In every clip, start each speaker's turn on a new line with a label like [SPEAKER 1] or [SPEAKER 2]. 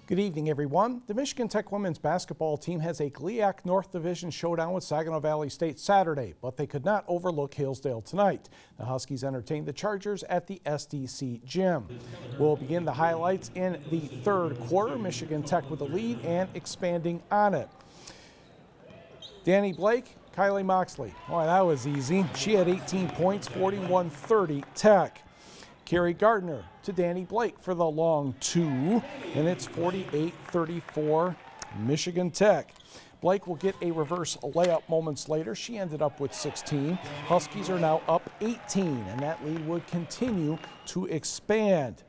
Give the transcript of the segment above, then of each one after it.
[SPEAKER 1] Good evening, everyone. The Michigan Tech women's basketball team has a GLIAC North Division showdown with Saginaw Valley State Saturday, but they could not overlook Hillsdale tonight. The Huskies entertained the Chargers at the SDC gym. We'll begin the highlights in the third quarter. Michigan Tech with the lead and expanding on it. Danny Blake, Kylie Moxley. Boy, that was easy. She had 18 points, 41-30 Tech. Carrie Gardner to Danny Blake for the long two, and it's 48-34 Michigan Tech. Blake will get a reverse layup moments later. She ended up with 16. Huskies are now up 18, and that lead would continue to expand.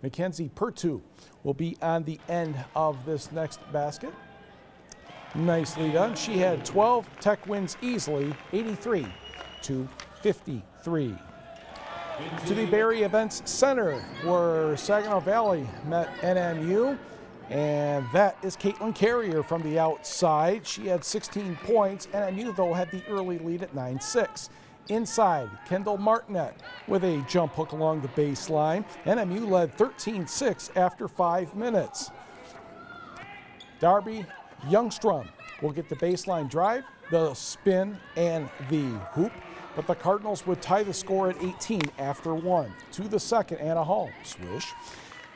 [SPEAKER 1] Mackenzie Pertu will be on the end of this next basket. Nicely done. She had 12. Tech wins easily, 83-53. To the Barry Events Center, where Saginaw Valley met NMU, and that is Caitlin Carrier from the outside. She had 16 points. NMU, though, had the early lead at 9-6. Inside, Kendall Martinet with a jump hook along the baseline. NMU led 13-6 after 5 minutes. Darby Youngstrom will get the baseline drive, the spin, and the hoop. But the Cardinals would tie the score at 18 after 1. To the second, Anna Hall, swish.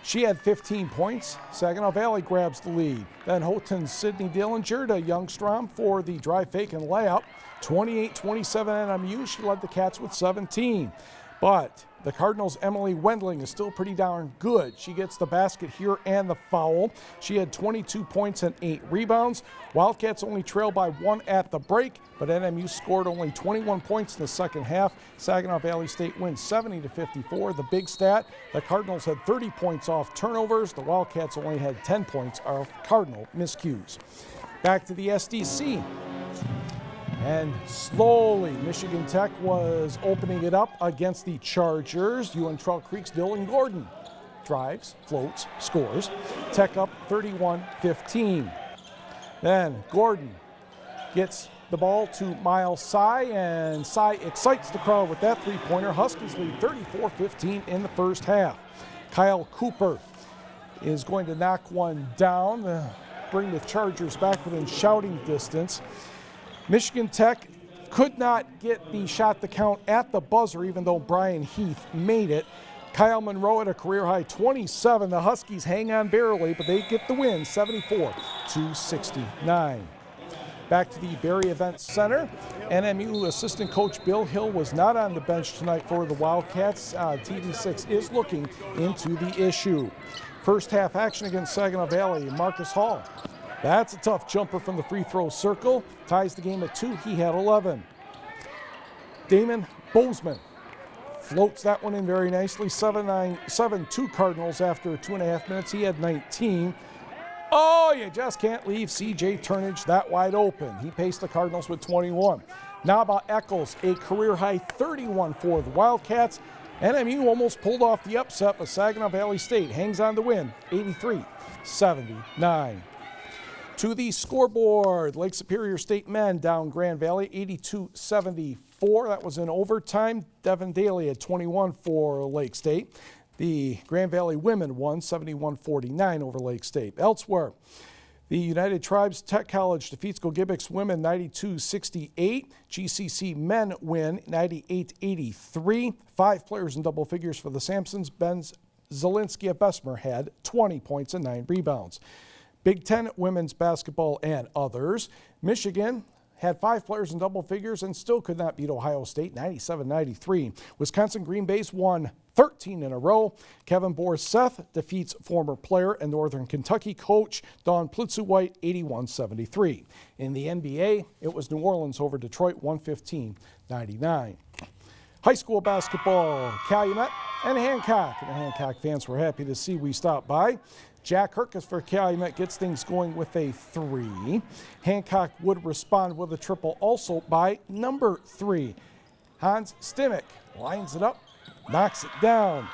[SPEAKER 1] She had 15 points. Saginaw Valley grabs the lead. Then Houghton's Sydney Dillinger to Youngstrom for the drive fake and layup. 28-27 NMU. She led the Cats with 17. But the Cardinals' Emily Wendling is still pretty darn good. She gets the basket here and the foul. She had 22 points and 8 rebounds. Wildcats only trail by 1 at the break, but NMU scored only 21 points in the second half. Saginaw Valley State wins 70-54. The big stat, the Cardinals had 30 points off turnovers. The Wildcats only had 10 points off Cardinal miscues. Back to the SDC. And slowly, Michigan Tech was opening it up against the Chargers. Trout Creek's Dylan Gordon drives, floats, scores. Tech up 31-15. Then Gordon gets the ball to Miles Sy, and Sy excites the crowd with that three-pointer. Huskies lead 34-15 in the first half. Kyle Cooper is going to knock one down, bring the Chargers back within shouting distance. Michigan Tech could not get the shot to count at the buzzer, even though Brian Heath made it. Kyle Monroe at a career-high 27. The Huskies hang on barely, but they get the win, 74-69. Back to the Barry Events Center. NMU assistant coach Bill Hill was not on the bench tonight for the Wildcats. TV6 is looking into the issue. First half action against Saginaw Valley. Marcus Hall. That's a tough jumper from the free throw circle. Ties the game at 2. He had 11. Damon Bozeman floats that one in very nicely. 7-2 Cardinals after 2.5 minutes. He had 19. Oh, you just can't leave C.J. Turnage that wide open. He paced the Cardinals with 21. Naba Eccles, a career-high 31 for the Wildcats. NMU almost pulled off the upset, but Saginaw Valley State hangs on to win, 83-79. To the scoreboard, Lake Superior State men down Grand Valley 82-74. That was in overtime. Devin Daly had 21 for Lake State. The Grand Valley women won 71-49 over Lake State. Elsewhere, the United Tribes Tech College defeats Gogebics women 92-68. GCC men win 98-83. 5 players in double figures for the Sampsons. Ben Zielinski of Bessemer had 20 points and 9 rebounds. Big Ten women's basketball and others. Michigan had 5 players in double figures and still could not beat Ohio State, 97-93. Wisconsin Green Bay's won 13 in a row. Kevin Borseth defeats former player and Northern Kentucky coach Dawn Plutzu-White, 81-73. In the NBA, it was New Orleans over Detroit, 115-99. High school basketball, Calumet and Hancock. And the Hancock fans were happy to see we stopped by. Jack Herkus for Calumet gets things going with a 3. Hancock would respond with a triple also by number 3. Hans Stimick lines it up, knocks it down.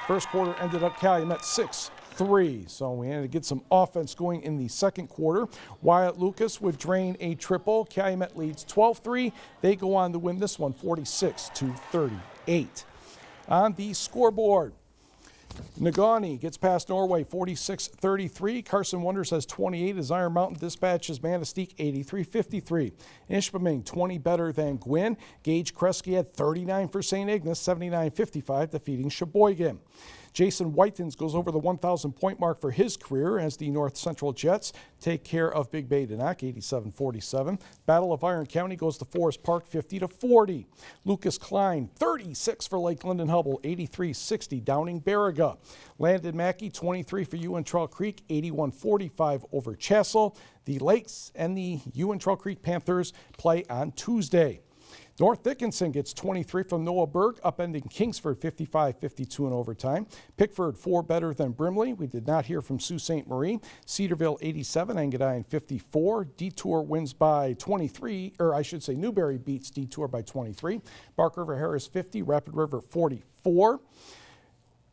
[SPEAKER 1] First quarter ended up Calumet 6-3. So we had to get some offense going in the second quarter. Wyatt Lucas would drain a triple. Calumet leads 12-3. They go on to win this one 46-38. On the scoreboard, Negaunee gets past Norway 46-33. Carson Wonders has 28 as Iron Mountain dispatches Manistee 83-53. Ishpeming 20 better than Gwin. Gage Kresge had 39 for St. Ignace, 79-55, defeating Sheboygan. Jason Whitens goes over the 1,000 point mark for his career as the North Central Jets take care of Big Bay Denac 87-47. Battle of Iron County goes to Forest Park 50-40. Lucas Klein 36 for Lake Linden-Hubbell 83-60 downing Baraga. Landon Mackey 23 for Ewan Trail Creek 81-45 over Chassell. The Lakes and the Ewan Trail Creek Panthers play on Tuesday. North Dickinson gets 23 from Noah Berg, upending Kingsford 55-52 in overtime. Pickford 4 better than Brimley. We did not hear from Sault Ste. Marie. Cedarville 87, Engadine 54. Detour wins by 23, or I should say Newberry beats Detour by 23. Bark River Harris 50, Rapid River 44.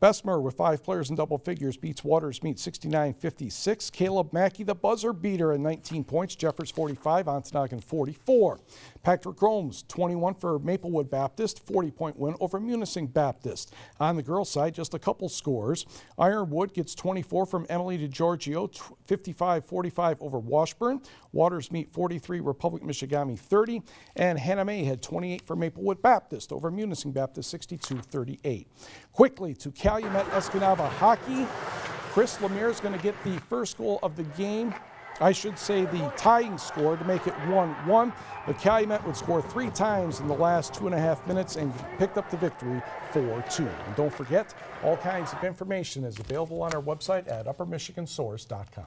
[SPEAKER 1] Bessemer with 5 players in double figures beats Waters Meet 69-56. Caleb Mackey, the buzzer beater at 19 points. Jeffers 45, Ontonagon 44. Patrick Gromes 21 for Maplewood Baptist, 40-point win over Munising Baptist. On the girls' side, just a couple scores. Ironwood gets 24 from Emily DeGiorgio, 55-45 over Washburn. Waters Meet 43, Republic Michigami 30. And Hannah May had 28 for Maplewood Baptist over Munising Baptist 62-38. Quickly to Calumet Escanaba hockey. Chris Lemire is going to get the first goal of the game. I should say the tying score to make it 1-1. The Calumet would score 3 times in the last 2.5 minutes and picked up the victory 4-2. And don't forget, all kinds of information is available on our website at uppermichigansource.com.